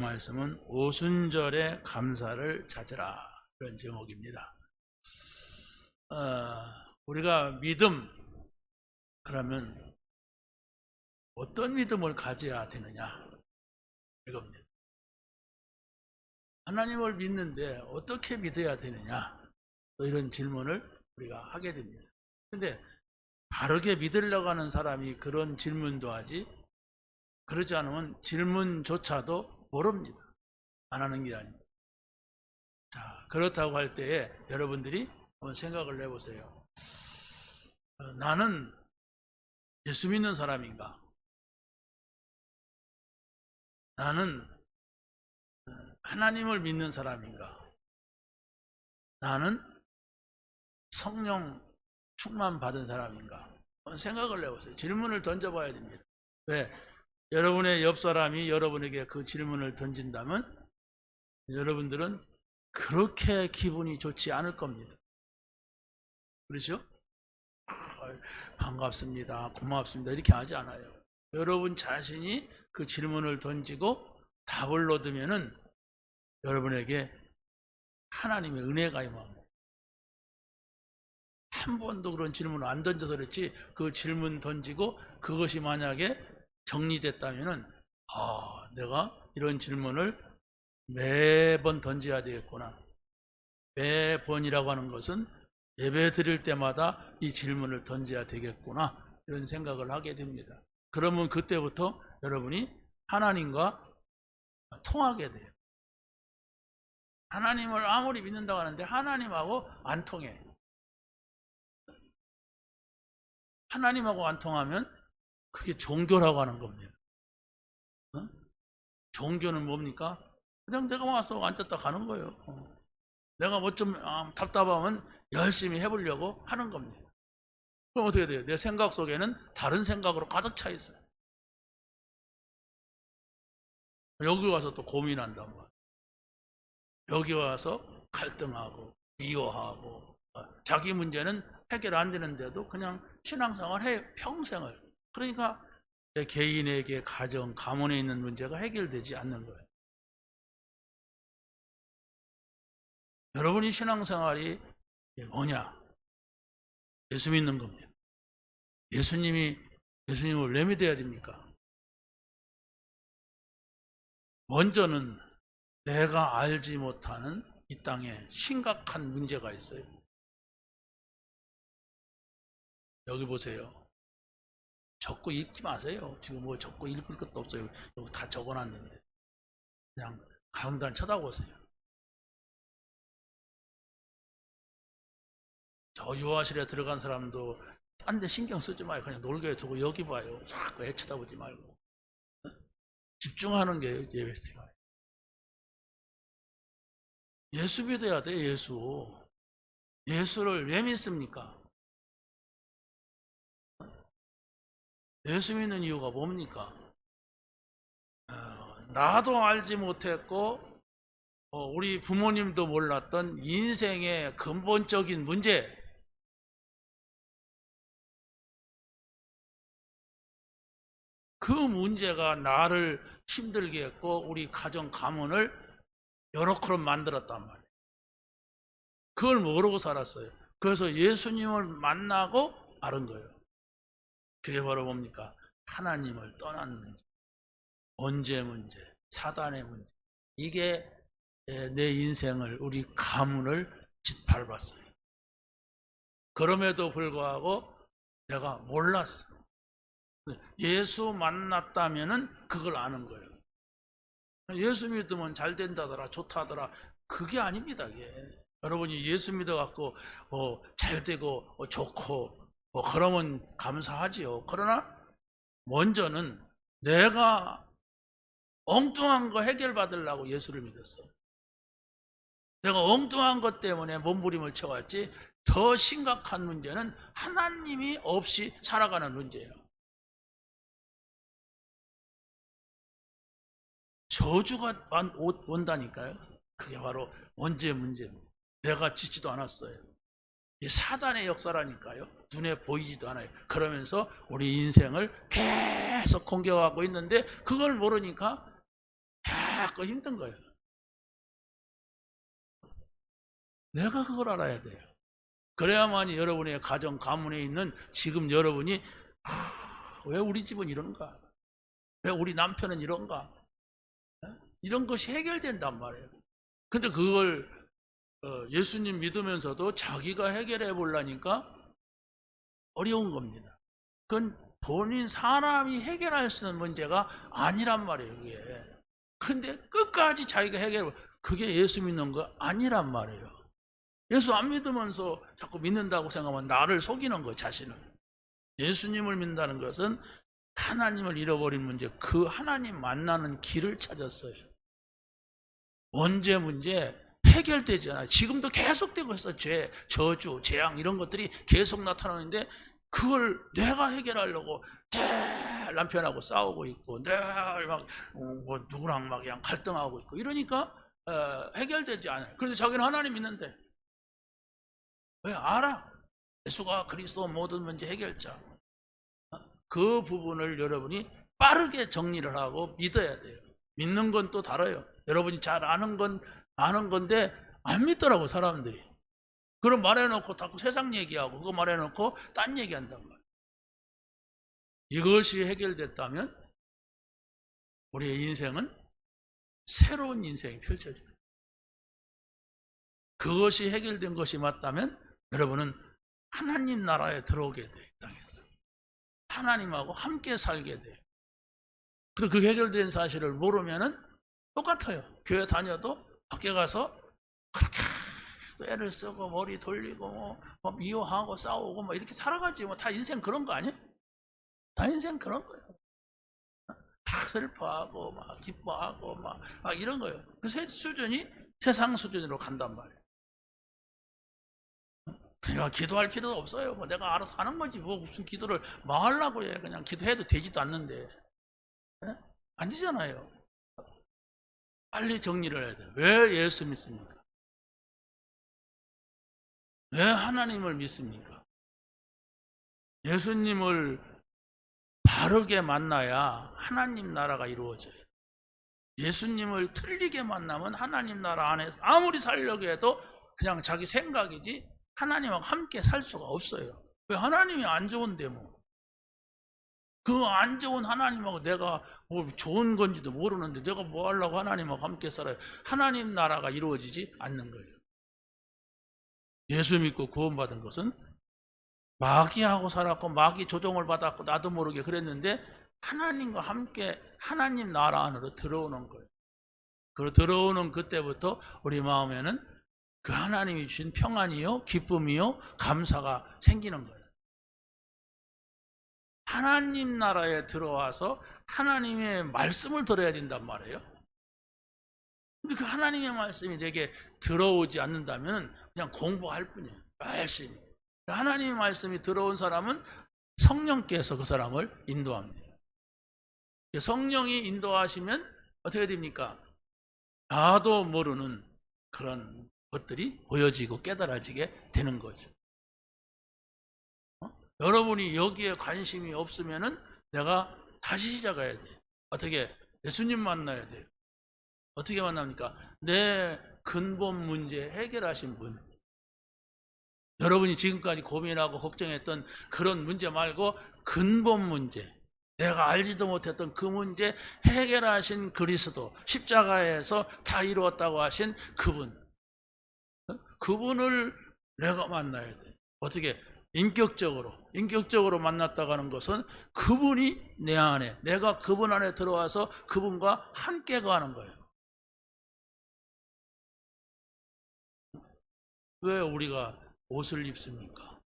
말씀은 오순절에 감사를 찾으라, 그런 제목입니다. 우리가 믿음, 그러면 어떤 믿음을 가져야 되느냐, 이겁니다. 하나님을 믿는데 어떻게 믿어야 되느냐, 이런 질문을 우리가 하게 됩니다. 근데 바르게 믿으려고 하는 사람이 그런 질문도 하지, 그러지 않으면 질문조차도 모릅니다. 안 하는 게 아닙니다. 자, 그렇다고 할 때에 여러분들이 한번 생각을 해보세요. 나는 예수 믿는 사람인가? 나는 하나님을 믿는 사람인가? 나는 성령 충만 받은 사람인가? 생각을 해보세요. 질문을 던져봐야 됩니다. 왜? 여러분의 옆 사람이 여러분에게 그 질문을 던진다면 여러분들은 그렇게 기분이 좋지 않을 겁니다. 그렇죠? 반갑습니다, 고맙습니다, 이렇게 하지 않아요. 여러분 자신이 그 질문을 던지고 답을 얻으면은 여러분에게 하나님의 은혜가 임합니다. 한 번도 그런 질문을 안 던져서 그렇지, 그 질문 던지고 그것이 만약에 정리됐다면은 내가 이런 질문을 매번 던져야 되겠구나. 매번이라고 하는 것은 예배 드릴 때마다 이 질문을 던져야 되겠구나, 이런 생각을 하게 됩니다. 그러면 그때부터 여러분이 하나님과 통하게 돼요. 하나님을 아무리 믿는다고 하는데 하나님하고 안 통해. 하나님하고 안 통하면 그게 종교라고 하는 겁니다. 종교는 뭡니까? 그냥 내가 와서 앉았다 가는 거예요. 내가 뭐 좀 답답하면 열심히 해보려고 하는 겁니다. 그럼 어떻게 돼요? 내 생각 속에는 다른 생각으로 가득 차 있어요. 여기 와서 또 고민한단 말이에요. 여기 와서 갈등하고 미워하고, 자기 문제는 해결 안 되는데도 그냥 신앙생활 해요, 평생을. 그러니까 내 개인에게 가정, 가문에 있는 문제가 해결되지 않는 거예요. 여러분이 신앙생활이 뭐냐? 예수 믿는 겁니다. 예수님을 왜 믿어야 됩니까? 먼저는 내가 알지 못하는 이 땅에 심각한 문제가 있어요. 여기 보세요. 적고 읽지 마세요. 지금 뭐 적고 읽을 것도 없어요. 여기 다 적어놨는데. 그냥 강단 쳐다보세요. 저 유아실에 들어간 사람도 딴 데 신경 쓰지 말고 그냥 놀게 두고 여기 봐요. 자꾸 애 쳐다보지 말고. 집중하는 게 예배입니다. 예수 믿어야 돼, 예수. 예수를 왜 믿습니까? 예수 믿는 이유가 뭡니까? 나도 알지 못했고 우리 부모님도 몰랐던 인생의 근본적인 문제, 그 문제가 나를 힘들게 했고 우리 가정 가문을 여러모로 만들었단 말이에요. 그걸 모르고 살았어요. 그래서 예수님을 만나고 알은 거예요. 그게 바로 뭡니까? 하나님을 떠난 문제, 언제 문제, 사단의 문제. 이게 내 인생을, 우리 가문을 짓밟았어요. 그럼에도 불구하고 내가 몰랐어. 예수 만났다면은 그걸 아는 거예요. 예수 믿으면 잘 된다더라, 좋다더라, 그게 아닙니다. 이게. 여러분이 예수 믿어갖고 잘 되고 좋고 그러면 감사하지요. 그러나 먼저는 내가 엉뚱한 거 해결받으려고 예수를 믿었어. 내가 엉뚱한 것 때문에 몸부림을 쳐왔지, 더 심각한 문제는 하나님이 없이 살아가는 문제예요. 저주가 온다니까요. 그게 바로 언제 문제입니다. 내가 짓지도 않았어요. 이 사단의 역사라니까요. 눈에 보이지도 않아요. 그러면서 우리 인생을 계속 공격하고 있는데 그걸 모르니까 자꾸 힘든 거예요. 내가 그걸 알아야 돼요. 그래야만이 여러분의 가정, 가문에 있는 지금 여러분이 왜 우리 집은 이런가? 왜 우리 남편은 이런가? 이런 것이 해결된단 말이에요. 근데 그걸 예수님 믿으면서도 자기가 해결해 보려니까 어려운 겁니다. 그건 본인 사람이 해결할 수 있는 문제가 아니란 말이에요. 그게. 근데 끝까지 자기가 해결해, 그게 예수 믿는 거 아니란 말이에요. 예수 안 믿으면서 자꾸 믿는다고 생각하면 나를 속이는 거, 자신을. 예수님을 믿는다는 것은 하나님을 잃어버린 문제, 그 하나님 만나는 길을 찾았어요. 원죄 문제 해결되지 않아요. 지금도 계속되고 있어. 죄, 저주, 재앙 이런 것들이 계속 나타나는데 그걸 내가 해결하려고 남편하고 싸우고 있고 늘 막 누구랑 막 그냥 갈등하고 있고 이러니까 해결되지 않아요. 그런데 자기는 하나님 믿는데 왜 알아? 예수가 그리스도 모든 문제 해결자. 그 부분을 여러분이 빠르게 정리를 하고 믿어야 돼요. 믿는 건 또 다르요. 여러분이 잘 아는 건데 안 믿더라고 사람들이. 그럼 말해놓고 자꾸 세상 얘기하고 그거 말해놓고 딴 얘기한단 말이에요. 이것이 해결됐다면 우리의 인생은 새로운 인생이 펼쳐져요. 그것이 해결된 것이 맞다면 여러분은 하나님 나라에 들어오게 돼요. 땅에서 하나님하고 함께 살게 돼요. 그래서 그 해결된 사실을 모르면은 똑같아요. 교회 다녀도 밖에 가서 그렇게 애를 쓰고 머리 돌리고 뭐 미워하고 싸우고 뭐 이렇게 살아가지 뭐 다 인생 그런 거 아니에요? 다 인생 그런 거예요. 막 슬퍼하고 막 기뻐하고 막 이런 거예요. 그 수준이 세상 수준으로 간단 말이에요. 그러니까 기도할 필요도 없어요. 뭐 내가 알아서 하는 거지 뭐 무슨 기도를 뭐 하려고 해. 그냥 기도해도 되지도 않는데. 네? 안 되잖아요. 빨리 정리를 해야 돼요. 왜 예수 믿습니까? 왜 하나님을 믿습니까? 예수님을 바르게 만나야 하나님 나라가 이루어져요. 예수님을 틀리게 만나면 하나님 나라 안에서 아무리 살려고 해도 그냥 자기 생각이지 하나님하고 함께 살 수가 없어요. 왜? 하나님이 안 좋은데 뭐. 그 안 좋은 하나님하고 내가 뭐 좋은 건지도 모르는데 내가 뭐 하려고 하나님하고 함께 살아요. 하나님 나라가 이루어지지 않는 거예요. 예수 믿고 구원받은 것은 마귀하고 살았고 마귀 조종을 받았고 나도 모르게 그랬는데 하나님과 함께 하나님 나라 안으로 들어오는 거예요. 그 들어오는 그때부터 우리 마음에는 그 하나님이 주신 평안이요 기쁨이요 감사가 생기는 거예요. 하나님 나라에 들어와서 하나님의 말씀을 들어야 된단 말이에요. 근데 그 하나님의 말씀이 내게 들어오지 않는다면 그냥 공부할 뿐이에요. 열심히. 하나님의 말씀이 들어온 사람은 성령께서 그 사람을 인도합니다. 성령이 인도하시면 어떻게 됩니까? 나도 모르는 그런 것들이 보여지고 깨달아지게 되는 거죠. 여러분이 여기에 관심이 없으면은 내가 다시 시작해야 돼요. 어떻게? 예수님 만나야 돼요. 어떻게 만납니까? 내 근본 문제 해결하신 분. 여러분이 지금까지 고민하고 걱정했던 그런 문제 말고 근본 문제, 내가 알지도 못했던 그 문제 해결하신 그리스도, 십자가에서 다 이루었다고 하신 그분. 그분을 내가 만나야 돼. 어떻게? 인격적으로 만났다고 하는 것은 그분이 내 안에, 내가 그분 안에 들어와서 그분과 함께 가는 거예요. 왜 우리가 옷을 입습니까?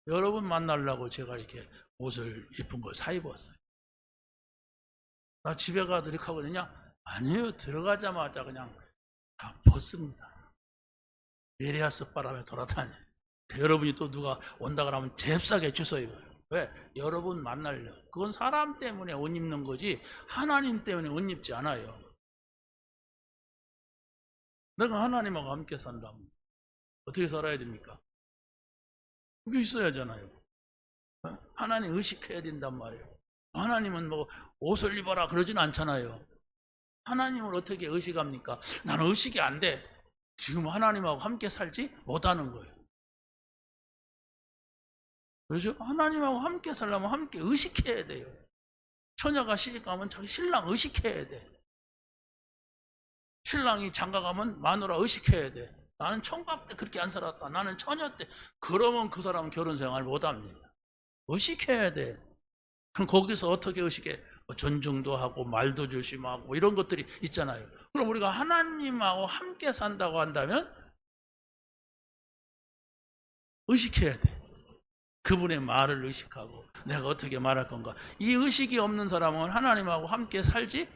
여러분 만나려고 제가 이렇게 옷을 예쁜 걸 사 입었어요. 나 집에 가도 이렇게 하거든요. 아니에요. 들어가자마자 그냥 다 벗습니다. 메리아스 바람에 돌아다녀요. 여러분이 또 누가 온다 그러면 잽싸게 주워 입어요. 왜? 여러분 만나려. 그건 사람 때문에 옷 입는 거지 하나님 때문에 옷 입지 않아요. 내가 하나님하고 함께 산다면 어떻게 살아야 됩니까? 그게 있어야 하잖아요. 하나님 의식해야 된단 말이에요. 하나님은 뭐 옷을 입어라 그러진 않잖아요. 하나님을 어떻게 의식합니까? 나는 의식이 안 돼. 지금 하나님하고 함께 살지 못하는 거예요. 그래서 하나님하고 함께 살려면 함께 의식해야 돼요. 처녀가 시집가면 자기 신랑 의식해야 돼. 신랑이 장가가면 마누라 의식해야 돼. 나는 총각 때 그렇게 안 살았다. 나는 처녀 때. 그러면 그 사람은 결혼 생활 못합니다. 의식해야 돼. 그럼 거기서 어떻게 의식해? 존중도 하고 말도 조심하고 이런 것들이 있잖아요. 그럼 우리가 하나님하고 함께 산다고 한다면 의식해야 돼. 그분의 말을 의식하고 내가 어떻게 말할 건가. 이 의식이 없는 사람은 하나님하고 함께 살지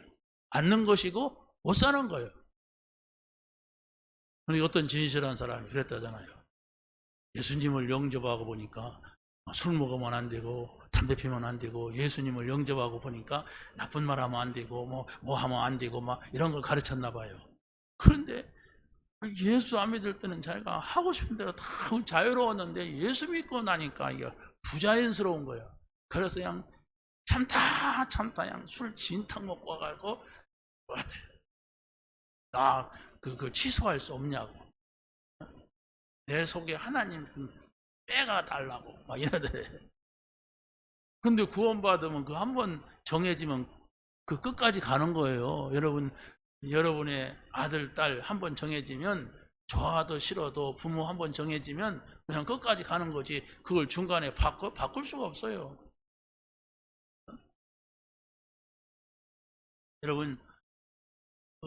않는 것이고 못 사는 거예요. 그러니까 어떤 진실한 사람이 그랬다잖아요. 예수님을 영접하고 보니까 술 먹으면 안 되고 담배 피면 안 되고, 예수님을 영접하고 보니까 나쁜 말 하면 안 되고 뭐 하면 안 되고 막 이런 걸 가르쳤나 봐요. 그런데 예수 안 믿을 때는 자기가 하고 싶은 대로 다 자유로웠는데 예수 믿고 나니까 이게 부자연스러운 거예요. 그래서 그냥 참다 그냥 술 진탕 먹고 와가지고 나 그 취소할 수 없냐고, 내 속에 하나님 빼가 달라고 막 이러더래. 근데 구원받으면 그 한 번 정해지면 그 끝까지 가는 거예요. 여러분의 아들, 딸 한 번 정해지면, 좋아도 싫어도 부모 한 번 정해지면 그냥 끝까지 가는 거지, 그걸 중간에 바꿀 수가 없어요. 여러분,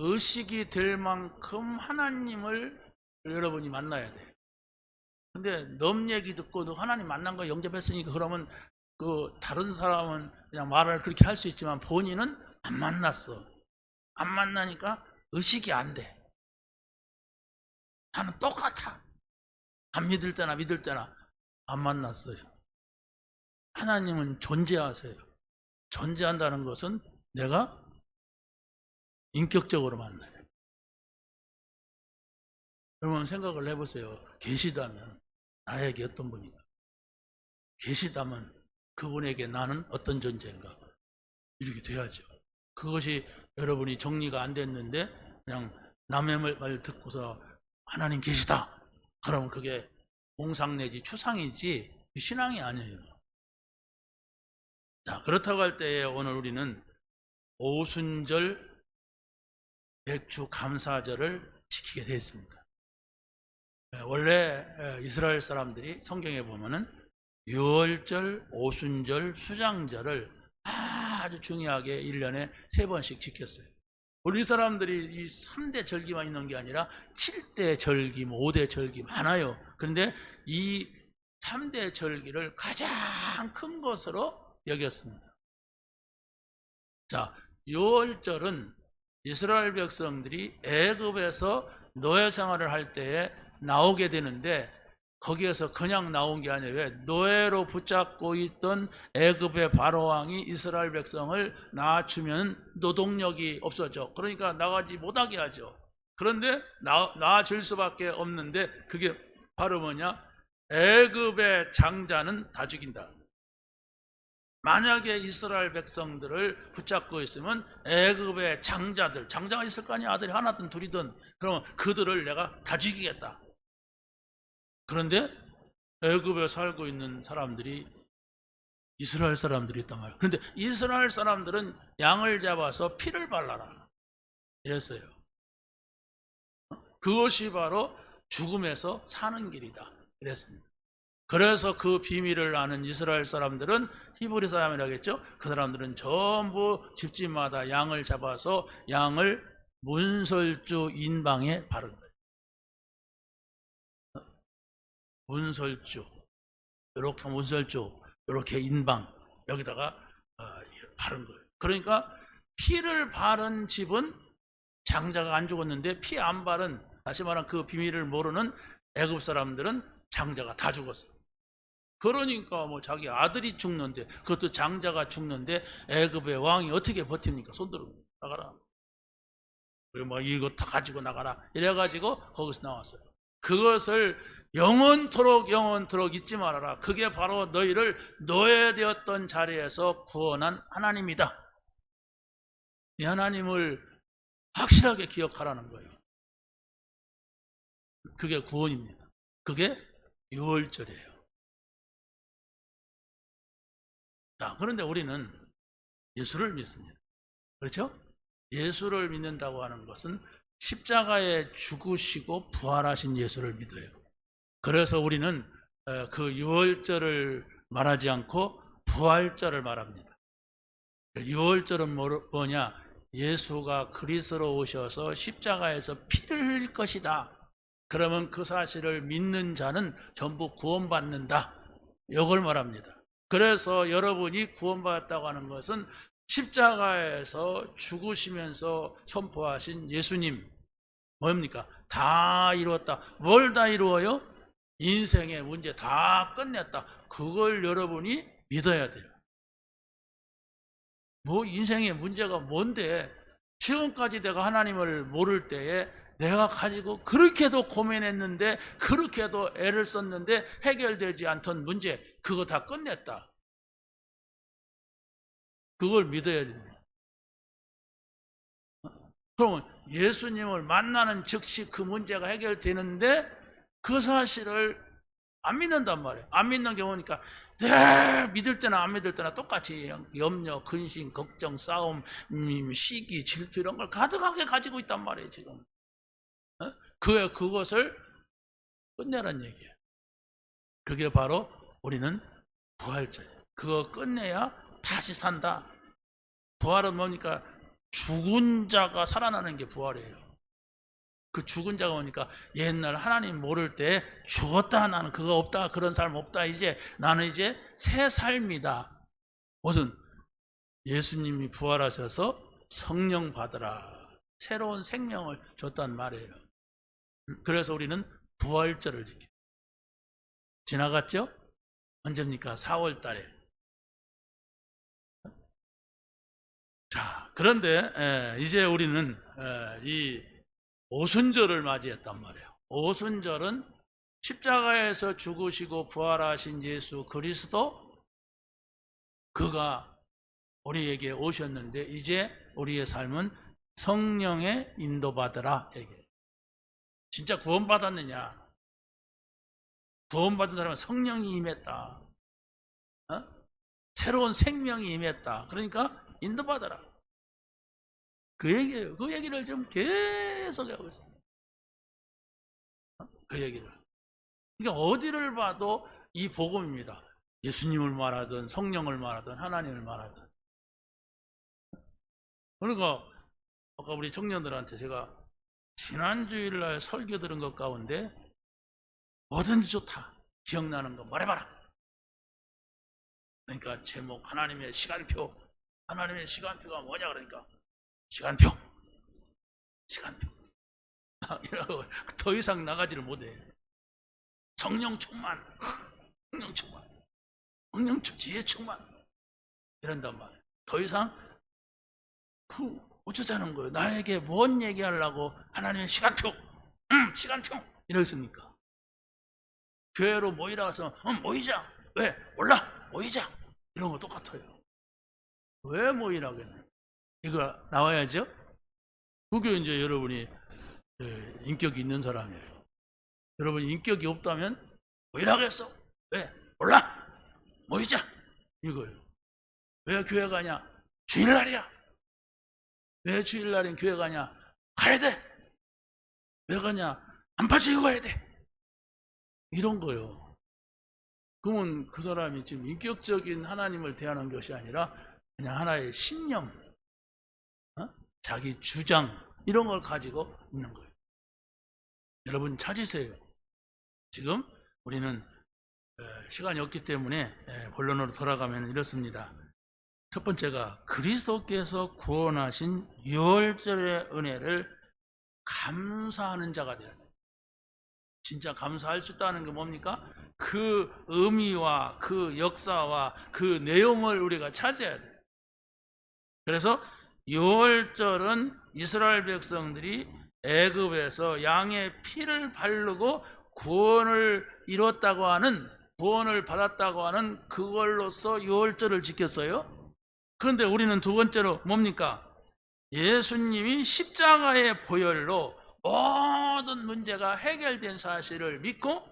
의식이 될 만큼 하나님을 여러분이 만나야 돼요. 근데 넘 얘기 듣고도 하나님 만난 거 영접했으니까 그러면 그 다른 사람은 그냥 말을 그렇게 할 수 있지만 본인은 안 만났어. 안 만나니까 의식이 안 돼. 나는 똑같아. 안 믿을 때나 믿을 때나 안 만났어요. 하나님은 존재하세요. 존재한다는 것은 내가 인격적으로 만나요. 여러분 생각을 해보세요. 계시다면 나에게 어떤 분인가? 계시다면 그분에게 나는 어떤 존재인가? 이렇게 돼야죠. 그것이 여러분이 정리가 안 됐는데 그냥 남의 말 듣고서 하나님 계시다 그러면 그게 공상 내지 추상이지 신앙이 아니에요. 자, 그렇다고 할 때에 오늘 우리는 오순절 맥주 감사절을 지키게 되었습니다. 원래 이스라엘 사람들이 성경에 보면은 유월절, 오순절, 수장절을 아주 중요하게 1년에 3번씩 지켰어요. 우리 사람들이 이 3대 절기만 있는 게 아니라 7대 절기, 5대 절기 많아요. 그런데 이 3대 절기를 가장 큰 것으로 여겼습니다. 자, 유월절은 이스라엘 백성들이 애굽에서 노예 생활을 할 때에 나오게 되는데, 거기에서 그냥 나온 게 아니에요. 왜? 노예로 붙잡고 있던 애굽의 바로왕이 이스라엘 백성을 낳아주면 노동력이 없어져. 그러니까 나가지 못하게 하죠. 그런데 낳아줄 수밖에 없는데 그게 바로 뭐냐? 애굽의 장자는 다 죽인다. 만약에 이스라엘 백성들을 붙잡고 있으면 애굽의 장자가 있을 거 아니야. 아들이 하나든 둘이든. 그러면 그들을 내가 다 죽이겠다. 그런데 애굽에 살고 있는 사람들이 이스라엘 사람들이 있단 말이에요. 그런데 이스라엘 사람들은 양을 잡아서 피를 발라라 이랬어요. 그것이 바로 죽음에서 사는 길이다 이랬습니다. 그래서 그 비밀을 아는 이스라엘 사람들은, 히브리 사람이라고 했죠. 그 사람들은 전부 집집마다 양을 잡아서 양을 문설주 인방에 바른 거예요. 문설주, 이렇게 문설주, 이렇게 인방, 여기다가 바른 거예요. 그러니까 피를 바른 집은 장자가 안 죽었는데, 피 안 바른, 다시 말하면 그 비밀을 모르는 애굽 사람들은 장자가 다 죽었어요. 그러니까 뭐 자기 아들이 죽는데, 그것도 장자가 죽는데 애굽의 왕이 어떻게 버팁니까? 손들어 나가라. 그리고 뭐 이거 다 가지고 나가라. 이래가지고 거기서 나왔어요. 그것을 영원토록 잊지 말아라. 그게 바로 너희를 노예되었던 자리에서 구원한 하나님이다. 이 하나님을 확실하게 기억하라는 거예요. 그게 구원입니다. 그게 유월절이에요. 자, 그런데 우리는 예수를 믿습니다. 그렇죠? 예수를 믿는다고 하는 것은 십자가에 죽으시고 부활하신 예수를 믿어요. 그래서 우리는 그 유월절을 말하지 않고 부활절을 말합니다. 유월절은 뭐냐? 예수가 그리스도로 오셔서 십자가에서 피를 흘릴 것이다. 그러면 그 사실을 믿는 자는 전부 구원받는다. 이걸 말합니다. 그래서 여러분이 구원받았다고 하는 것은 십자가에서 죽으시면서 선포하신 예수님, 뭡니까? 다 이루었다. 뭘 다 이루어요? 인생의 문제 다 끝냈다. 그걸 여러분이 믿어야 돼요. 뭐 인생의 문제가 뭔데? 지금까지 내가 하나님을 모를 때에 내가 가지고 그렇게도 고민했는데, 그렇게도 애를 썼는데 해결되지 않던 문제, 그거 다 끝냈다. 그걸 믿어야 됩니다. 그러면 예수님을 만나는 즉시 그 문제가 해결되는데 그 사실을 안 믿는단 말이에요. 안 믿는 게 뭐니까 믿을 때나 안 믿을 때나 똑같이 염려, 근심, 걱정, 싸움, 시기, 질투 이런 걸 가득하게 가지고 있단 말이에요. 지금 그것을 끝내란 얘기예요. 그게 바로 우리는 부활절이에요. 그거 끝내야 다시 산다. 부활은 뭡니까? 죽은 자가 살아나는 게 부활이에요. 그 죽은 자가 뭡니까? 옛날 하나님 모를 때 죽었다, 나는 그거 없다, 그런 삶 없다, 이제 나는 이제 새 삶이다. 무슨? 예수님이 부활하셔서 성령 받으라, 새로운 생명을 줬단 말이에요. 그래서 우리는 부활절을 지켜요. 지나갔죠? 언제입니까? 4월 달에. 자, 그런데 이제 우리는 이 오순절을 맞이했단 말이에요. 오순절은 십자가에서 죽으시고 부활하신 예수 그리스도, 그가 우리에게 오셨는데 이제 우리의 삶은 성령의 인도받으라 얘기해요. 진짜 구원받았느냐? 구원받은 사람은 성령이 임했다. 새로운 생명이 임했다. 그러니까 인도받아라. 그 얘기예요. 그 얘기를 좀 계속 하고 있어요. 그 얘기를. 그러니까 어디를 봐도 이 복음입니다. 예수님을 말하든 성령을 말하든 하나님을 말하든. 그러니까 아까 우리 청년들한테 제가 지난주일날 설교 들은 것 가운데 뭐든지 좋다, 기억나는 거 말해봐라. 그러니까 제목 하나님의 시간표. 하나님의 시간표가 뭐냐 그러니까 시간표. 이러고 더 이상 나가지를 못해. 성령 충만, 성령 충만, 성령 지혜 충만 이런단 말이에요. 더 이상 어쩌자는 거예요. 나에게 뭔 얘기하려고 하나님의 시간표, 시간표 이러겠습니까? 교회로 모이라서 모이자. 왜? 몰라. 모이자. 이런 거 똑같아요. 왜 모이라고 했나? 이거 나와야죠. 그게 이제 여러분이 인격이 있는 사람이에요. 여러분이 인격이 없다면 모이라고 했어. 왜? 몰라. 모이자. 이거예요. 왜 교회 가냐? 주일날이야. 왜 주일날엔 교회 가냐? 가야 돼. 왜 가냐? 안 빠져 가야 돼. 이런 거요. 그러면 그 사람이 지금 인격적인 하나님을 대하는 것이 아니라 그냥 하나의 신념, 자기 주장 이런 걸 가지고 있는 거예요. 여러분 찾으세요. 지금 우리는 시간이 없기 때문에 본론으로 돌아가면 이렇습니다. 첫 번째가 그리스도께서 구원하신 유월절의 은혜를 감사하는 자가 되어야 돼요. 진짜 감사할 수 있다는 게 뭡니까? 그 의미와 그 역사와 그 내용을 우리가 찾아야 돼요. 그래서 유월절은 이스라엘 백성들이 애굽에서 양의 피를 바르고 구원을 이뤘다고 하는, 구원을 받았다고 하는 그걸로서 유월절을 지켰어요. 그런데 우리는 두 번째로 뭡니까? 예수님이 십자가의 보혈로 모든 문제가 해결된 사실을 믿고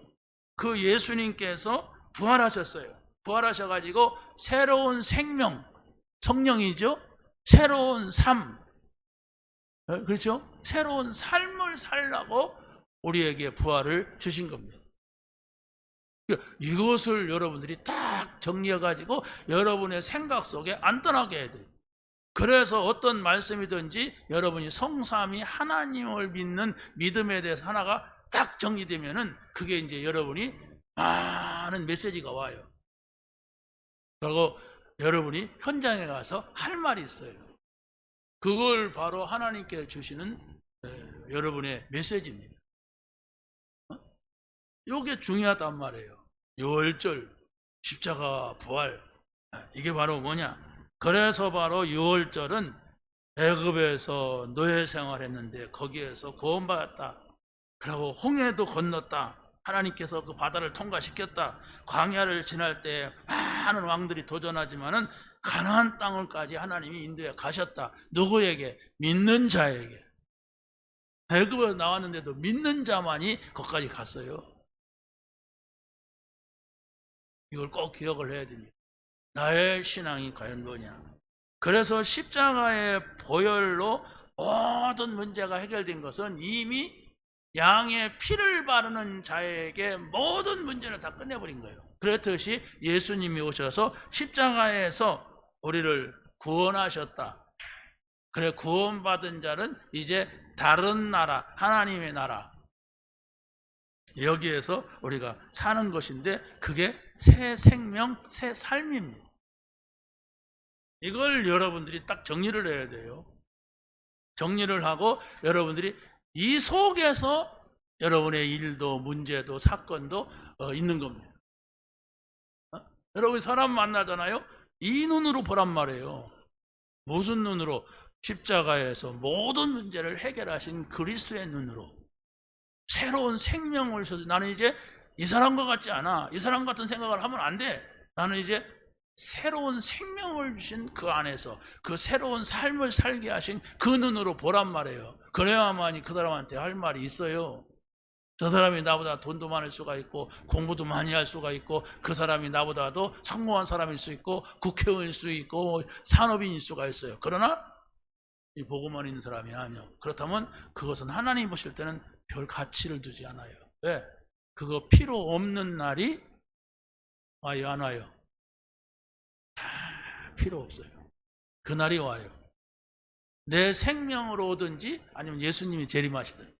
그 예수님께서 부활하셨어요. 부활하셔가지고 새로운 생명, 성령이죠. 새로운 삶, 그렇죠? 새로운 삶을 살라고 우리에게 부활을 주신 겁니다. 이것을 여러분들이 딱 정리해가지고 여러분의 생각 속에 안 떠나게 해야 돼요. 그래서 어떤 말씀이든지 여러분이 성삼위 하나님을 믿는 믿음에 대해서 하나가 딱 정리되면은 그게 이제 여러분이 많은 메시지가 와요. 그리고 여러분이 현장에 가서 할 말이 있어요. 그걸 바로 하나님께 주시는 여러분의 메시지입니다. 이게 중요하단 말이에요. 유월절, 십자가, 부활, 이게 바로 뭐냐? 그래서 바로 유월절은 애굽에서 노예 생활했는데 거기에서 구원받았다. 그리고 홍해도 건넜다. 하나님께서 그 바다를 통과시켰다. 광야를 지날 때 많은 왕들이 도전하지만은 가나안 땅을까지 하나님이 인도해 가셨다. 누구에게? 믿는 자에게. 애굽에서 나왔는데도 믿는 자만이 거기까지 갔어요. 이걸 꼭 기억을 해야 됩니다. 나의 신앙이 과연 뭐냐? 그래서 십자가의 보혈로 모든 문제가 해결된 것은 이미 양의 피를 바르는 자에게 모든 문제를 다 끝내버린 거예요. 그렇듯이 예수님이 오셔서 십자가에서 우리를 구원하셨다. 그래, 구원받은 자는 이제 다른 나라, 하나님의 나라, 여기에서 우리가 사는 것인데 그게 새 생명, 새 삶입니다. 이걸 여러분들이 딱 정리를 해야 돼요. 정리를 하고 여러분들이 이 속에서 여러분의 일도 문제도 사건도 있는 겁니다. 여러분이 사람 만나잖아요. 이 눈으로 보란 말이에요. 무슨 눈으로? 십자가에서 모든 문제를 해결하신 그리스도의 눈으로. 새로운 생명을 주셔서 나는 이제 이 사람과 같지 않아. 이 사람 같은 생각을 하면 안 돼. 나는 이제 새로운 생명을 주신 그 안에서 그 새로운 삶을 살게 하신 그 눈으로 보란 말이에요. 그래야만이 그 사람한테 할 말이 있어요. 저 사람이 나보다 돈도 많을 수가 있고 공부도 많이 할 수가 있고 그 사람이 나보다도 성공한 사람일 수 있고 국회의원일 수 있고 산업인일 수가 있어요. 그러나 이 보고만 있는 사람이 아니요. 그렇다면 그것은 하나님 보실 때는 별 가치를 두지 않아요. 왜? 그거 필요 없는 날이 와요, 안 와요? 필요 없어요. 그 날이 와요. 내 생명으로 오든지 아니면 예수님이 재림하시든지.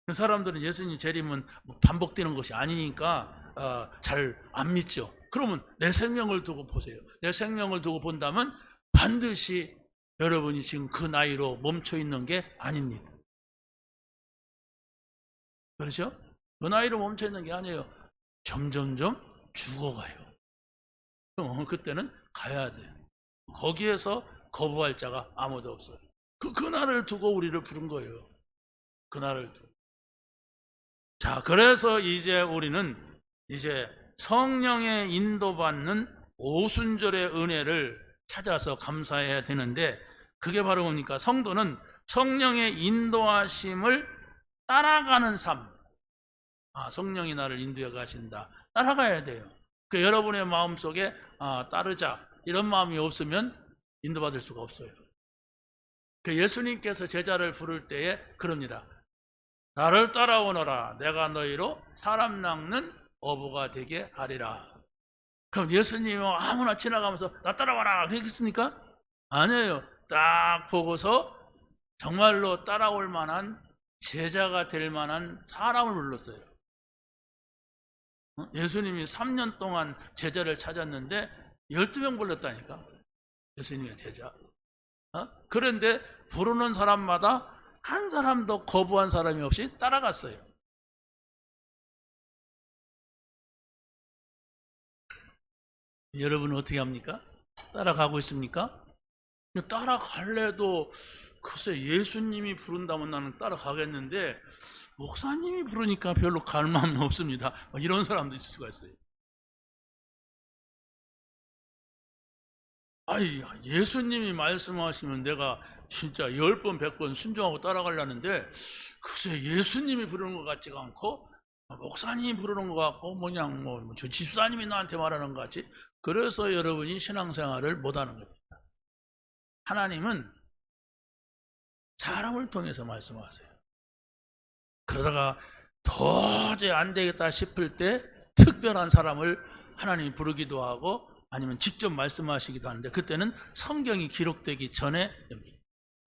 그 사람들은 예수님 재림은 반복되는 것이 아니니까 잘 안 믿죠. 그러면 내 생명을 두고 보세요. 내 생명을 두고 본다면 반드시 여러분이 지금 그 나이로 멈춰 있는 게 아닙니다. 그렇죠? 그 나이로 멈춰 있는 게 아니에요. 점점점 죽어가요. 그럼 그때는 가야 돼요. 거기에서 거부할 자가 아무도 없어요. 그날을 두고 우리를 부른 거예요. 그날을 두고. 자, 그래서 이제 우리는 이제 성령의 인도받는 오순절의 은혜를 찾아서 감사해야 되는데 그게 바로 뭡니까? 성도는 성령의 인도하심을 따라가는 삶. 성령이 나를 인도해 가신다. 따라가야 돼요. 그 여러분의 마음속에 따르자 이런 마음이 없으면 인도받을 수가 없어요. 그 예수님께서 제자를 부를 때에 그럽니다. 나를 따라오너라. 내가 너희로 사람 낚는 어부가 되게 하리라. 그럼 예수님이 아무나 지나가면서 나 따라와라 그러겠습니까? 아니에요. 딱 보고서 정말로 따라올 만한 제자가 될 만한 사람을 불렀어요. 예수님이 3년 동안 제자를 찾았는데 12명 불렀다니까. 예수님의 제자. 그런데 부르는 사람마다 한 사람도 거부한 사람이 없이 따라갔어요. 여러분은 어떻게 합니까? 따라가고 있습니까? 따라갈래도 글쎄 예수님이 부른다면 나는 따라가겠는데 목사님이 부르니까 별로 갈 마음은 없습니다. 이런 사람도 있을 수가 있어요. 예수님이 말씀하시면 내가 진짜 10번, 100번 순종하고 따라가려는데 글쎄 예수님이 부르는 것 같지가 않고 목사님이 부르는 것 같고 그냥 저 집사님이 나한테 말하는 것 같지. 그래서 여러분이 신앙생활을 못하는 겁니다. 하나님은 사람을 통해서 말씀하세요. 그러다가 도저히 안 되겠다 싶을 때 특별한 사람을 하나님이 부르기도 하고 아니면 직접 말씀하시기도 하는데 그때는 성경이 기록되기 전에,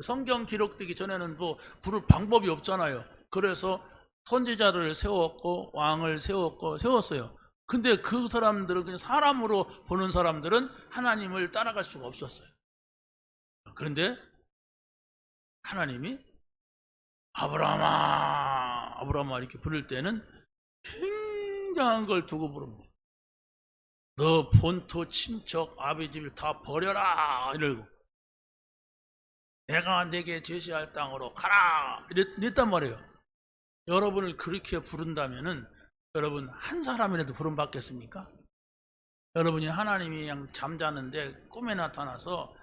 성경 기록되기 전에는 뭐 부를 방법이 없잖아요. 그래서 선지자를 세웠고 왕을 세웠어요. 근데 그 사람들은 그냥 사람으로 보는 사람들은 하나님을 따라갈 수가 없었어요. 그런데 하나님이 아브라함아, 아브라함아 이렇게 부를 때는 굉장한 걸 두고 부릅니다. 너 본토 친척 아비 집을 다 버려라 이러고 내가 내게 제시할 땅으로 가라 이랬단 말이에요. 여러분을 그렇게 부른다면은 여러분 한 사람이라도 부름 받겠습니까? 여러분이 하나님이 그냥 잠자는데 꿈에 나타나서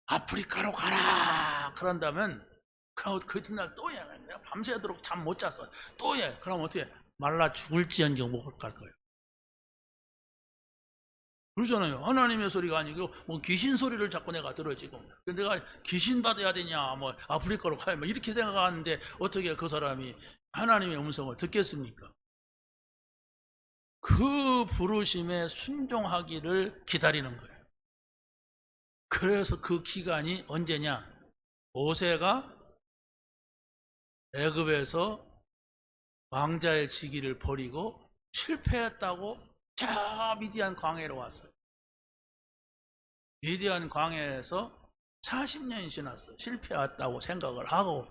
아프리카로 가라 그런다면 그 이튿날 또 해. 내가 밤새도록 잠 못 잤어. 또 해. 그럼 어떻게 말라 죽을지언정 못 갈 거예요. 그러잖아요. 하나님의 소리가 아니고 뭐 귀신 소리를 자꾸 내가 들어 지금. 근데 내가 귀신 받아야 되냐, 뭐 아프리카로 가야 뭐 이렇게 생각하는데 어떻게 그 사람이 하나님의 음성을 듣겠습니까? 그 부르심에 순종하기를 기다리는 거예요. 그래서 그 기간이 언제냐? 모세가 애굽에서 왕자의 직위를 버리고 실패했다고 저 미디안 광야로 왔어요. 미디안 광야에서 40년이 지났어요. 실패했다고 생각을 하고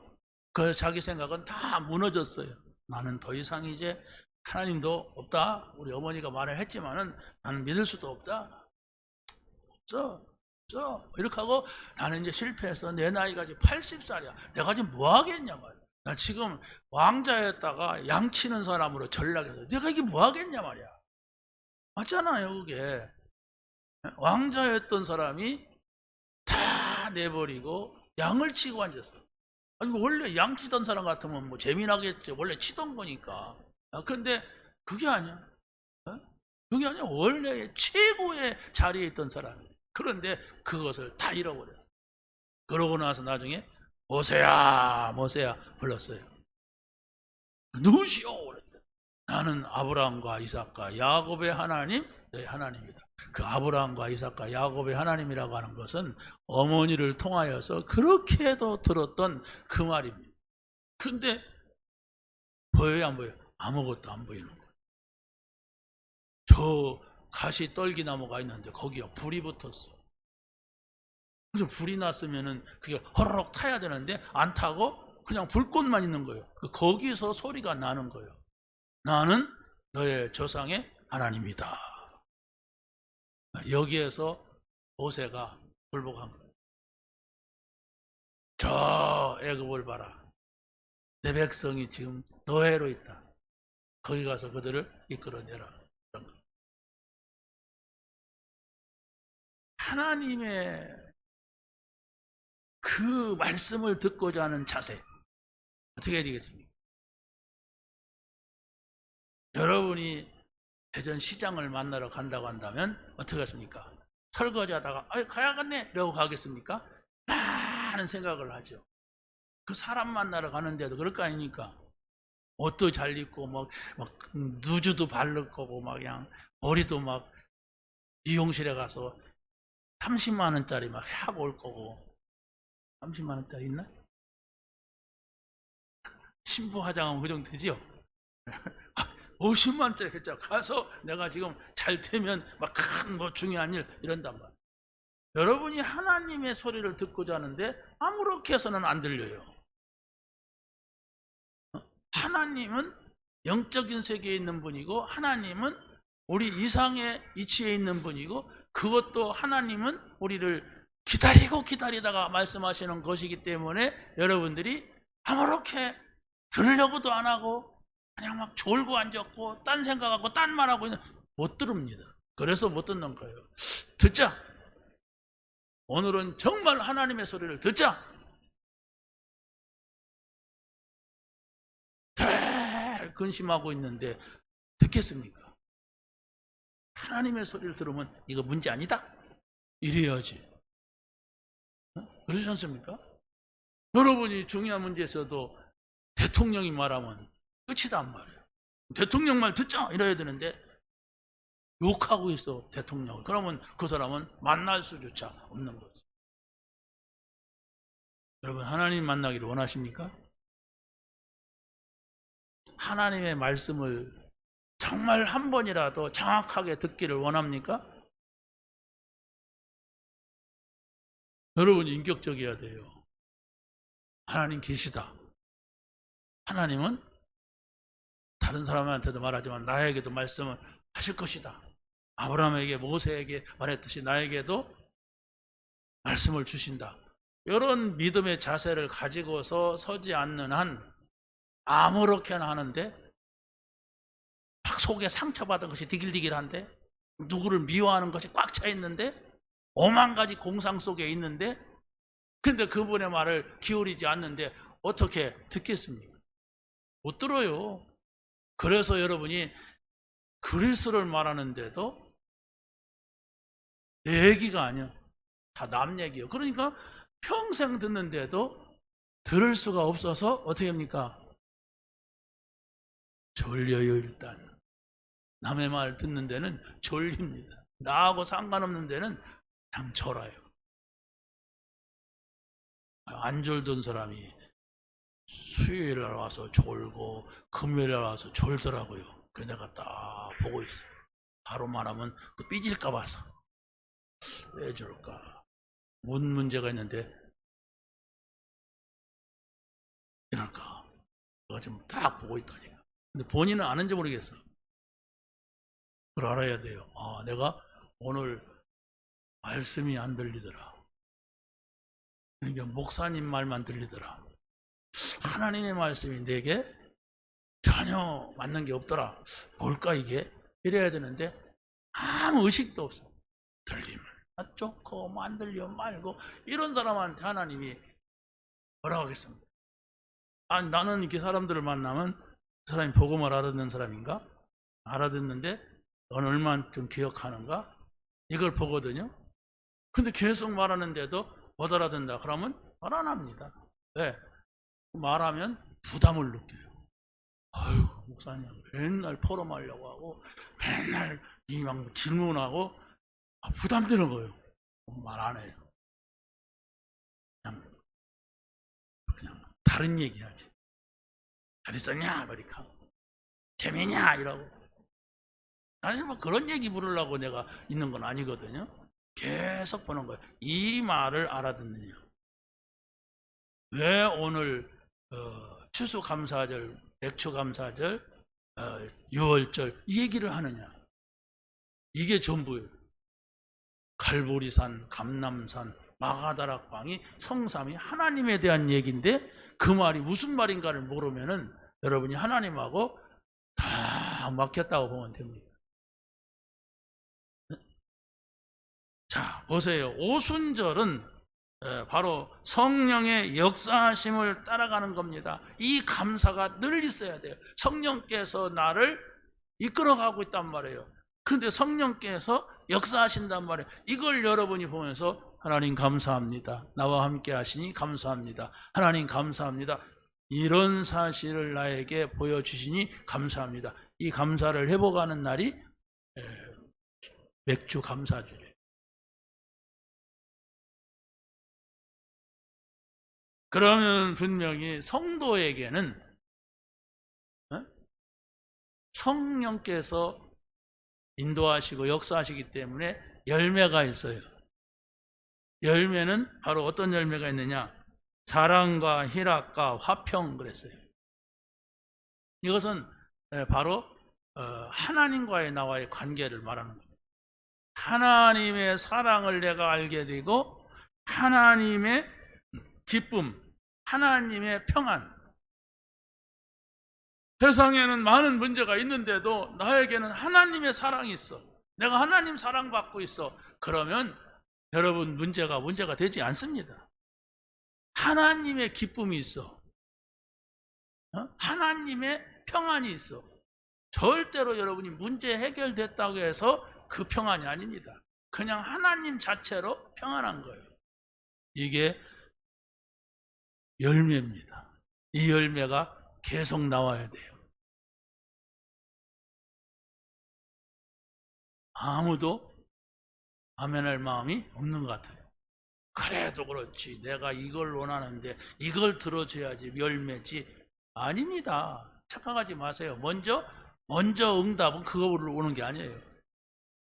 그래서 자기 생각은 다 무너졌어요. 나는 더 이상 이제 하나님도 없다. 우리 어머니가 말을 했지만은 나는 믿을 수도 없다. 없어. 이렇게 하고 나는 이제 실패해서 내 나이가 이제 80살이야. 내가 지금 뭐 하겠냐 말이야. 나 지금 왕자였다가 양치는 사람으로 전락해서 내가 이게 뭐 하겠냐 말이야. 맞잖아요, 그게. 왕자였던 사람이 다 내버리고 양을 치고 앉았어. 아니, 원래 양 치던 사람 같으면 뭐 재미나겠죠. 원래 치던 거니까. 근데 그게 아니야. 그게 아니야. 원래 최고의 자리에 있던 사람이. 그런데 그것을 다 잃어버렸어. 그러고 나서 나중에 모세야, 모세야 불렀어요. 누구시오? 나는 아브라함과 이삭과 야곱의 하나님, 너희 하나님이다. 그 아브라함과 이삭과 야곱의 하나님이라고 하는 것은 어머니를 통하여서 그렇게도 들었던 그 말입니다. 근데 보여요, 안 보여요? 아무것도 안 보이는 거예요. 저 가시 떨기나무가 있는데 거기에 불이 붙었어. 그래서 불이 났으면은 그게 호로록 타야 되는데 안 타고 그냥 불꽃만 있는 거예요. 거기서 소리가 나는 거예요. 나는 너의 조상의 하나님이다. 여기에서 모세가 굴복한 거예요. 저 애굽을 봐라. 내 백성이 지금 노예로 있다. 거기 가서 그들을 이끌어내라. 하나님의 그 말씀을 듣고자 하는 자세 어떻게 해야 되겠습니까? 여러분이 대전 시장을 만나러 간다고 한다면 어떻게 하십니까? 설거지하다가 가야겠네 이러고 가겠습니까? 많은 생각을 하죠. 그 사람 만나러 가는데도 그럴 거 아닙니까? 옷도 잘 입고 막 누주도 바를 거고 막 그냥 머리도 막 미용실에 가서 30만 원짜리 막 하고 올 거고. 30만 원짜리 있나? 신부 화장하면 그 정도 되죠? 50만 원짜리 했죠. 가서 내가 지금 잘 되면 막 큰 뭐 중요한 일 이런단 말이에요. 여러분이 하나님의 소리를 듣고자 하는데 아무렇게 해서는 안 들려요. 하나님은 영적인 세계에 있는 분이고 하나님은 우리 이상의 이치에 있는 분이고 그것도 하나님은 우리를 기다리고 기다리다가 말씀하시는 것이기 때문에 여러분들이 아무렇게 들으려고도 안 하고 그냥 막 졸고 앉았고 딴 생각하고 딴 말하고 못 들읍니다. 그래서 못 듣는 거예요. 듣자. 오늘은 정말 하나님의 소리를 듣자. 근심하고 있는데 듣겠습니까? 하나님의 소리를 들으면 이거 문제 아니다? 이래야지. 그렇지 않습니까? 여러분이 중요한 문제에서도 대통령이 말하면 끝이단 말이에요. 대통령 말 듣자 이래야 되는데 욕하고 있어 대통령을. 그러면 그 사람은 만날 수조차 없는 거죠. 여러분 하나님 만나기를 원하십니까? 하나님의 말씀을 정말 한 번이라도 정확하게 듣기를 원합니까? 여러분 인격적이어야 돼요. 하나님 계시다. 하나님은 다른 사람한테도 말하지만 나에게도 말씀을 하실 것이다. 아브라함에게 모세에게 말했듯이 나에게도 말씀을 주신다. 이런 믿음의 자세를 가지고서 서지 않는 한 아무렇게나 하는데 막 속에 상처받은 것이 디길디길한데 누구를 미워하는 것이 꽉 차 있는데 오만 가지 공상 속에 있는데 근데 그분의 말을 기울이지 않는데 어떻게 듣겠습니까? 못 들어요. 그래서 여러분이 그리스도를 말하는데도 내 얘기가 아니야. 다 남 얘기예요. 그러니까 평생 듣는데도 들을 수가 없어서 어떻게 합니까? 졸려요. 일단 남의 말 듣는 데는 졸립니다. 나하고 상관없는 데는 그냥 졸아요. 안 졸던 사람이 수요일에 와서 졸고 금요일에 와서 졸더라고요. 그래서 내가 딱 보고 있어. 바로 말하면 또 삐질까 봐서 왜 저럴까? 뭔 문제가 있는데 이럴까? 내가 지금 딱 보고 있다니까. 근데 본인은 아는지 모르겠어. 그걸 알아야 돼요. 아, 내가 오늘 말씀이 안 들리더라. 그러니까 목사님 말만 들리더라. 하나님의 말씀이 내게 전혀 맞는 게 없더라. 뭘까 이게? 이래야 되는데 아무 의식도 없어. 들리면 좋고 뭐 안 들리면 말고 이런 사람한테 하나님이 뭐라고 하겠습니까? 아니 나는 이렇게 사람들을 만나면 그 사람이 복음을 알아듣는 사람인가? 알아듣는데 너는 얼마만큼 기억하는가? 이걸 보거든요. 근데 계속 말하는데도 못 알아듣는다. 그러면 말 안 합니다. 왜? 말하면 부담을 느껴요. 아유, 목사님 맨날 포럼하려고 하고 맨날 막 질문하고 부담되는 거예요. 말 안 해요. 그냥 다른 얘기하지. 잘 있었냐? 이렇게 하고 재미냐? 이러고. 아니 뭐 그런 얘기 물으려고 내가 있는 건 아니거든요. 계속 보는 거예요. 이 말을 알아듣느냐. 왜 오늘 추수감사절, 맥추감사절, 유월절 이 얘기를 하느냐. 이게 전부예요. 갈보리산, 감남산, 마가다락방이 성삼이 하나님에 대한 얘기인데 그 말이 무슨 말인가를 모르면은 여러분이 하나님하고 다 막혔다고 보면 됩니다. 자, 보세요. 오순절은 바로 성령의 역사하심을 따라가는 겁니다. 이 감사가 늘 있어야 돼요. 성령께서 나를 이끌어가고 있단 말이에요. 근데 성령께서 역사하신단 말이에요. 이걸 여러분이 보면서 하나님 감사합니다. 나와 함께 하시니 감사합니다. 하나님 감사합니다. 이런 사실을 나에게 보여주시니 감사합니다. 이 감사를 회복하는 날이 맥주 감사주예요. 그러면 분명히 성도에게는 성령께서 인도하시고 역사하시기 때문에 열매가 있어요. 열매는 바로 어떤 열매가 있느냐? 사랑과 희락과 화평 그랬어요. 이것은 바로 하나님과의 나와의 관계를 말하는 겁니다. 하나님의 사랑을 내가 알게 되고 하나님의 기쁨, 하나님의 평안. 세상에는 많은 문제가 있는데도 나에게는 하나님의 사랑이 있어. 내가 하나님 사랑받고 있어. 그러면 여러분 문제가 되지 않습니다. 하나님의 기쁨이 있어. 하나님의 평안이 있어. 절대로 여러분이 문제 해결됐다고 해서 그 평안이 아닙니다. 그냥 하나님 자체로 평안한 거예요. 이게 열매입니다. 이 열매가 계속 나와야 돼요. 아무도 아멘할 마음이 없는 것 같아요. 그래도 그렇지, 내가 이걸 원하는데 이걸 들어줘야지 열매지. 아닙니다. 착각하지 마세요. 먼저 응답은 그거로 오는 게 아니에요.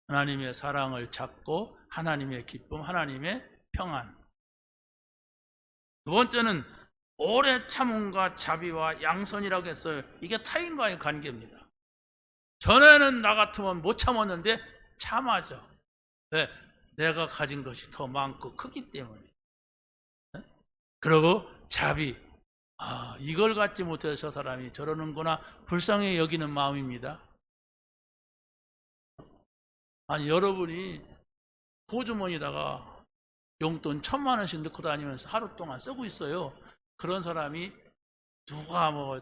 하나님의 사랑을 찾고 하나님의 기쁨, 하나님의 평안. 두 번째는 오래 참음과 자비와 양선이라고 했어요. 이게 타인과의 관계입니다. 전에는 나 같으면 못 참았는데 참아죠. 왜? 내가 가진 것이 더 많고 크기 때문에. 그리고 자비. 이걸 갖지 못해서 저 사람이 저러는구나, 불쌍히 여기는 마음입니다. 아니, 여러분이 호주머니다가 용돈 1,000만 원씩 넣고 다니면서 하루 동안 쓰고 있어요. 그런 사람이 누가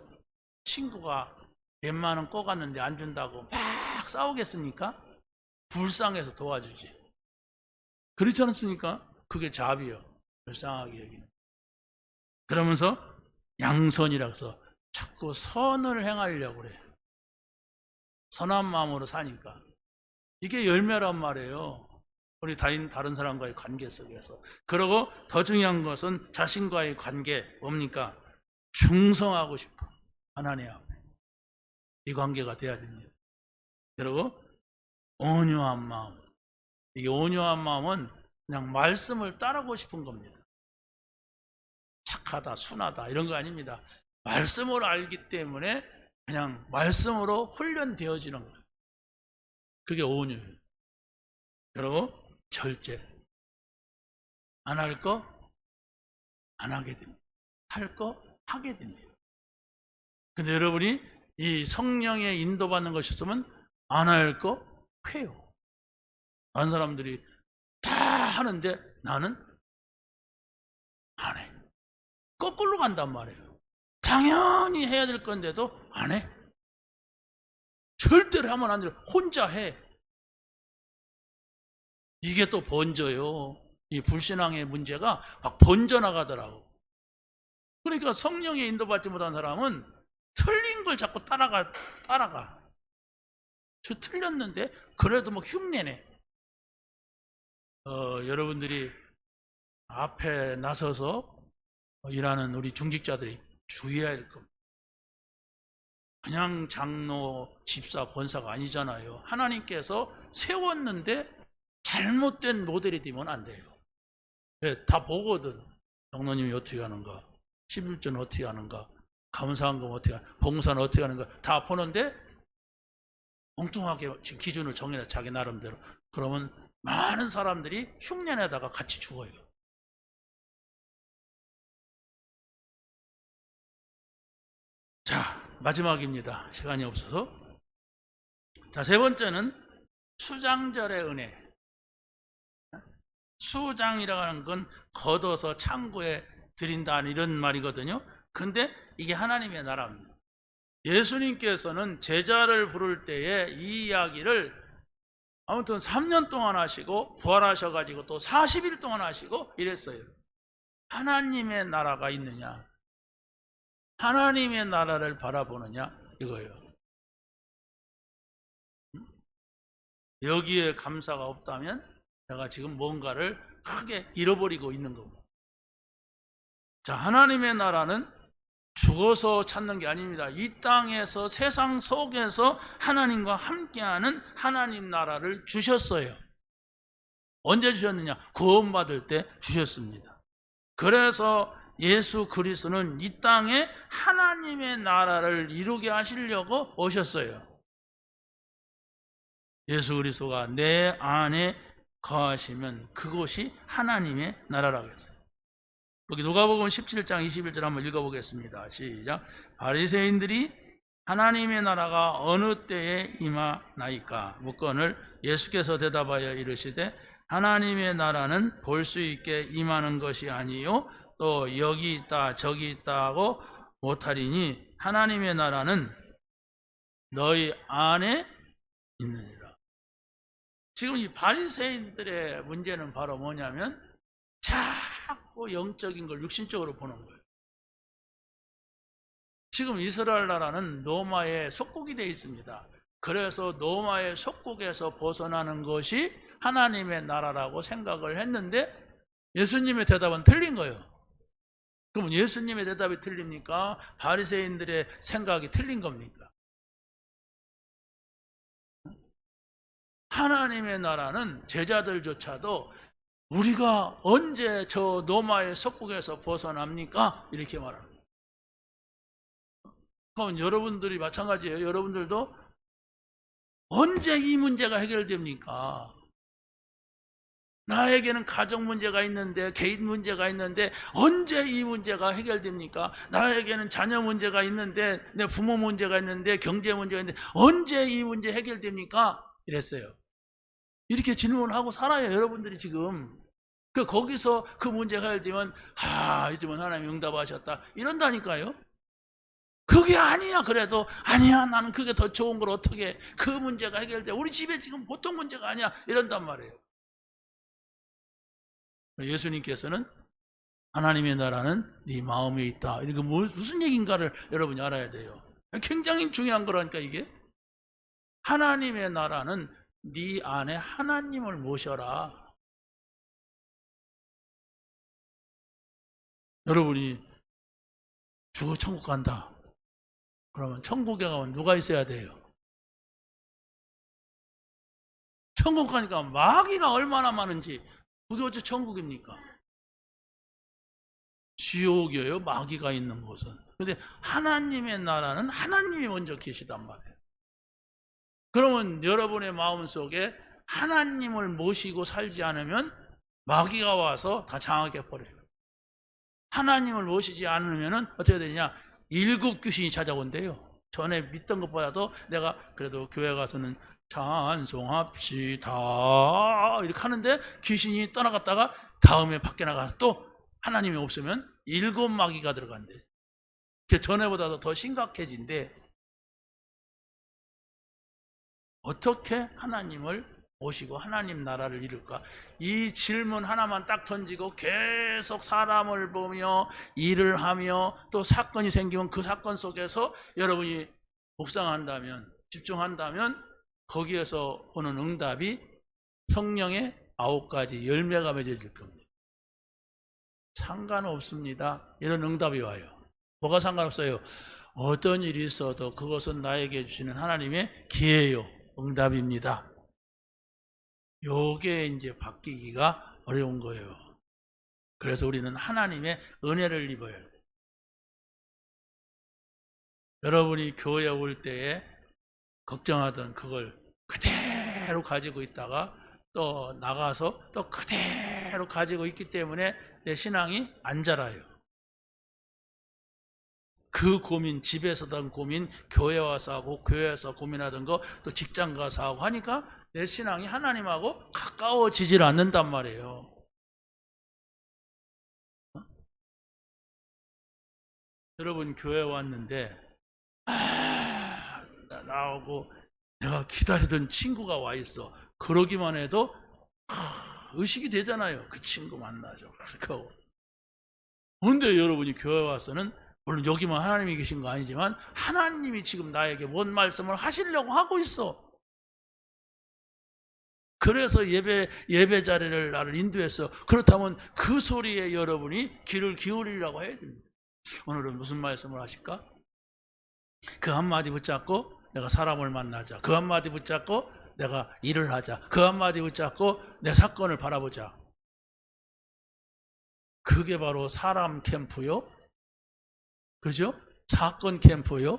친구가 몇만 원 꺼갔는데 안 준다고 막 싸우겠습니까? 불쌍해서 도와주지. 그렇지 않습니까? 그게 자비요. 불쌍하게 여기는. 그러면서 양선이라고 해서 자꾸 선을 행하려고 그래요. 선한 마음으로 사니까. 이게 열매란 말이에요. 우리 다른 사람과의 관계 속에서. 그리고 더 중요한 것은 자신과의 관계. 뭡니까? 충성하고 싶어. 하나님 앞에. 이 관계가 돼야 됩니다. 그리고 온유한 마음. 이게 온유한 마음은 그냥 말씀을 따르고 싶은 겁니다. 착하다, 순하다 이런 거 아닙니다. 말씀을 알기 때문에 그냥 말씀으로 훈련되어지는 거예요. 그게 온유예요. 그리고 절제. 안 할 거 안 하게 됩니다. 할 거 하게 됩니다. 근데 여러분이 이 성령의 인도받는 것이 있으면 안 할 거 해요. 다른 사람들이 다 하는데 나는 안 해. 거꾸로 간단 말이에요. 당연히 해야 될 건데도 안 해. 절대로 하면 안 돼요. 혼자 해. 이게 또 번져요. 이 불신앙의 문제가 막 번져나가더라고. 그러니까 성령의 인도받지 못한 사람은 틀린 걸 자꾸 따라가. 저 틀렸는데 그래도 뭐 흉내내. 여러분들이 앞에 나서서 일하는 우리 중직자들이 주의해야 할 겁니다. 그냥 장로, 집사, 권사가 아니잖아요. 하나님께서 세웠는데 잘못된 모델이 되면 안 돼요. 네, 다 보거든. 장로님이 어떻게 하는가, 11조는 어떻게 하는가, 감사한금 어떻게 하는가, 봉사는 어떻게 하는가 다 보는데 엉뚱하게 기준을 정해놔, 자기 나름대로. 그러면 많은 사람들이 흉내내다가 같이 죽어요. 자, 마지막입니다. 시간이 없어서. 자, 세 번째는 수장절의 은혜. 수장이라고 하는 건 걷어서 창고에 드린다 이런 말이거든요. 근데 이게 하나님의 나라입니다. 예수님께서는 제자를 부를 때에 이 이야기를 아무튼 3년 동안 하시고 부활하셔가지고 또 40일 동안 하시고 이랬어요. 하나님의 나라가 있느냐, 하나님의 나라를 바라보느냐 이거예요. 여기에 감사가 없다면 내가 지금 뭔가를 크게 잃어버리고 있는 겁니다. 자, 하나님의 나라는 죽어서 찾는 게 아닙니다. 이 땅에서, 세상 속에서 하나님과 함께하는 하나님 나라를 주셨어요. 언제 주셨느냐? 구원받을 때 주셨습니다. 그래서 예수 그리스도는 이 땅에 하나님의 나라를 이루게 하시려고 오셨어요. 예수 그리스도가 내 안에 거하시면 그곳이 하나님의 나라라고 했어요. 여기 누가복음 17장 21절 한번 읽어보겠습니다. 시작. 바리새인들이 하나님의 나라가 어느 때에 임하나이까 묻거늘 예수께서 대답하여 이르시되 하나님의 나라는 볼 수 있게 임하는 것이 아니요 또 여기 있다 저기 있다 하고 못하리니 하나님의 나라는 너희 안에 있느니라. 지금 이 바리새인들의 문제는 바로 뭐냐면 자꾸 영적인 걸 육신적으로 보는 거예요. 지금 이스라엘 나라는 로마의 속국이 되어 있습니다. 그래서 로마의 속국에서 벗어나는 것이 하나님의 나라라고 생각을 했는데 예수님의 대답은 틀린 거예요. 그럼 예수님의 대답이 틀립니까? 바리새인들의 생각이 틀린 겁니까? 하나님의 나라는 제자들조차도 우리가 언제 저 로마의 속국에서 벗어납니까? 이렇게 말합니다. 그럼 여러분들이 마찬가지예요. 여러분들도 언제 이 문제가 해결됩니까? 나에게는 가정 문제가 있는데, 개인 문제가 있는데 언제 이 문제가 해결됩니까? 나에게는 자녀 문제가 있는데, 내 부모 문제가 있는데, 경제 문제가 있는데 언제 이 문제 해결됩니까? 이랬어요. 이렇게 질문하고 살아요, 여러분들이 지금. 거기서 그 문제가 해결되면 요즘은 하나님이 응답하셨다 이런다니까요. 그게 아니야. 그래도 아니야, 나는 그게 더 좋은 걸 어떻게 그 문제가 해결돼, 우리 집에 지금 보통 문제가 아니야 이런단 말이에요. 예수님께서는 하나님의 나라는 네 마음에 있다, 이게 무슨 얘기인가를 여러분이 알아야 돼요. 굉장히 중요한 거라니까. 이게 하나님의 나라는 네 안에 하나님을 모셔라. 여러분이 죽어 천국 간다 그러면 천국에 가면 누가 있어야 돼요? 천국 가니까 마귀가 얼마나 많은지. 그게 어째 천국입니까? 지옥이에요, 마귀가 있는 곳은. 그런데 하나님의 나라는 하나님이 먼저 계시단 말이에요. 그러면 여러분의 마음속에 하나님을 모시고 살지 않으면 마귀가 와서 다 장악해버려요. 하나님을 모시지 않으면 어떻게 되냐? 일곱 귀신이 찾아온대요. 전에 믿던 것보다도 내가 그래도 교회 가서는 찬송합시다 이렇게 하는데 귀신이 떠나갔다가 다음에 밖에 나가서 또 하나님이 없으면 일곱 마귀가 들어간대. 그 전에보다도 더 심각해진대. 어떻게 하나님을 모시고 하나님 나라를 이룰까? 이 질문 하나만 딱 던지고 계속 사람을 보며 일을 하며 또 사건이 생기면 그 사건 속에서 여러분이 묵상한다면, 집중한다면 거기에서 오는 응답이 성령의 9가지 열매가 맺어질 겁니다. 상관없습니다. 이런 응답이 와요. 뭐가 상관없어요? 어떤 일이 있어도 그것은 나에게 주시는 하나님의 기회요, 응답입니다. 요게 이제 바뀌기가 어려운 거예요. 그래서 우리는 하나님의 은혜를 입어야 해요. 여러분이 교회에 올 때에 걱정하던 그걸 그대로 가지고 있다가 또 나가서 또 그대로 가지고 있기 때문에 내 신앙이 안 자라요. 그 고민, 집에서 하던 고민 교회 와서 하고, 교회에서 고민하던 거 또 직장 가서 하고 하니까 내 신앙이 하나님하고 가까워지질 않는단 말이에요. 여러분 교회 왔는데 나오고 내가 기다리던 친구가 와 있어. 그러기만 해도 의식이 되잖아요. 그 친구 만나죠. 그런데 여러분이 교회 와서는 물론 여기만 하나님이 계신 거 아니지만 하나님이 지금 나에게 뭔 말씀을 하시려고 하고 있어. 그래서 예배 자리를 나를 인도했어. 그렇다면 그 소리에 여러분이 귀를 기울이라고 해야 됩니다. 오늘은 무슨 말씀을 하실까? 그 한마디 붙잡고 내가 사람을 만나자. 그 한마디 붙잡고 내가 일을 하자. 그 한마디 붙잡고 내 사건을 바라보자. 그게 바로 사람 캠프요. 그죠? 사건 캠프요.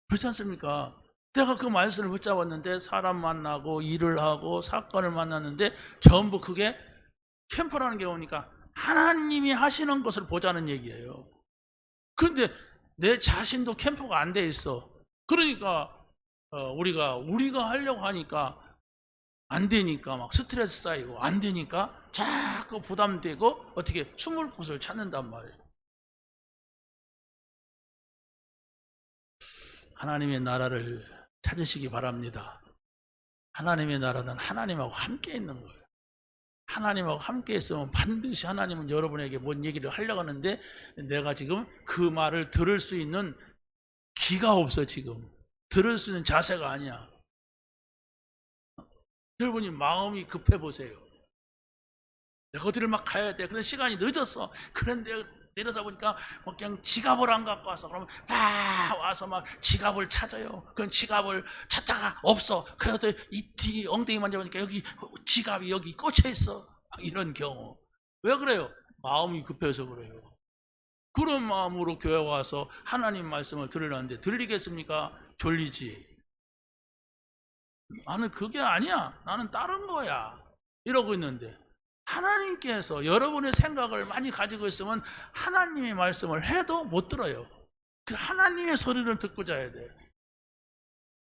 그렇지 않습니까? 내가 그 말씀을 붙잡았는데 사람 만나고 일을 하고 사건을 만났는데 전부 그게 캠프라는 게 오니까 하나님이 하시는 것을 보자는 얘기예요. 그런데 내 자신도 캠프가 안 돼 있어. 그러니까 우리가 하려고 하니까 안 되니까 막 스트레스 쌓이고 안 되니까 자꾸 부담되고 어떻게 숨을 곳을 찾는단 말이에요. 하나님의 나라를 찾으시기 바랍니다. 하나님의 나라는 하나님하고 함께 있는 거예요. 하나님하고 함께 있으면 반드시 하나님은 여러분에게 뭔 얘기를 하려고 하는데 내가 지금 그 말을 들을 수 있는 기가 없어. 지금 들을 수 있는 자세가 아니야. 여러분이 마음이 급해 보세요. 내가 어디를 막 가야 돼. 그런 시간이 늦었어. 그런데 내려다 보니까 뭐 그냥 지갑을 안 갖고 와서 그러면 막 와서 막 지갑을 찾아요. 그 지갑을 찾다가 없어. 그래도 이 뒤 엉덩이 만져보니까 여기 지갑이 여기 꽂혀 있어. 이런 경우. 왜 그래요? 마음이 급해서 그래요. 그런 마음으로 교회 와서 하나님 말씀을 들으려는데 들리겠습니까? 졸리지. 나는 그게 아니야. 나는 다른 거야. 이러고 있는데 하나님께서 여러분의 생각을 많이 가지고 있으면 하나님의 말씀을 해도 못 들어요. 그 하나님의 소리를 듣고 자야 돼.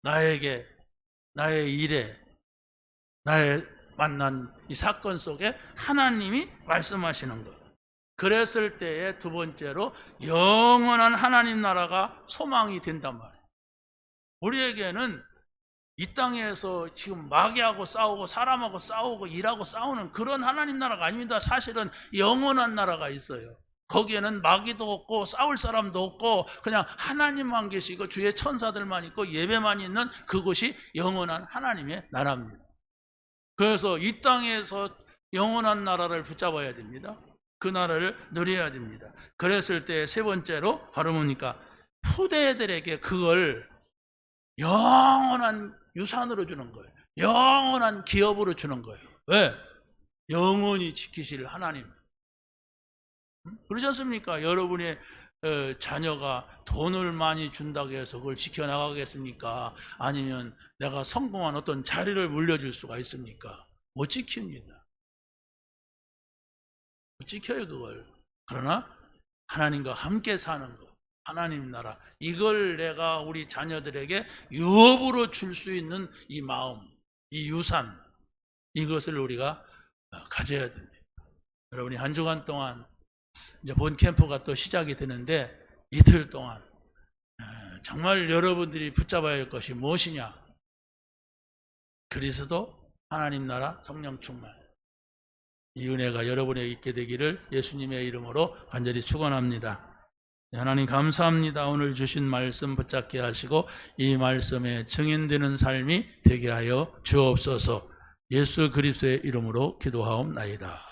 나에게, 나의 일에, 나의 만난 이 사건 속에 하나님이 말씀하시는 것. 그랬을 때에 두 번째로 영원한 하나님 나라가 소망이 된단 말이에요. 우리에게는 이 땅에서 지금 마귀하고 싸우고 사람하고 싸우고 일하고 싸우는 그런 하나님 나라가 아닙니다. 사실은 영원한 나라가 있어요. 거기에는 마귀도 없고 싸울 사람도 없고 그냥 하나님만 계시고 주의 천사들만 있고 예배만 있는 그곳이 영원한 하나님의 나라입니다. 그래서 이 땅에서 영원한 나라를 붙잡아야 됩니다. 그 나라를 누려야 됩니다. 그랬을 때 세 번째로 바로 뭡니까? 후대들에게 그걸 영원한 유산으로 주는 거예요. 영원한 기업으로 주는 거예요. 왜? 영원히 지키실 하나님. 그렇지 않습니까? 여러분의 자녀가 돈을 많이 준다고 해서 그걸 지켜나가겠습니까? 아니면 내가 성공한 어떤 자리를 물려줄 수가 있습니까? 못 지킵니다. 못 지켜요 그걸. 그러나 하나님과 함께 사는 것, 하나님 나라, 이걸 내가 우리 자녀들에게 유업으로 줄 수 있는 이 마음, 이 유산, 이것을 우리가 가져야 됩니다. 여러분이 한 주간 동안 이제 본 캠프가 또 시작이 되는데 이틀 동안 정말 여러분들이 붙잡아야 할 것이 무엇이냐? 그리스도, 하나님 나라, 성령 충만. 이 은혜가 여러분에게 있게 되기를 예수님의 이름으로 간절히 축원합니다. 하나님 감사합니다. 오늘 주신 말씀 붙잡게 하시고 이 말씀에 증인되는 삶이 되게 하여 주옵소서. 예수 그리스도의 이름으로 기도하옵나이다.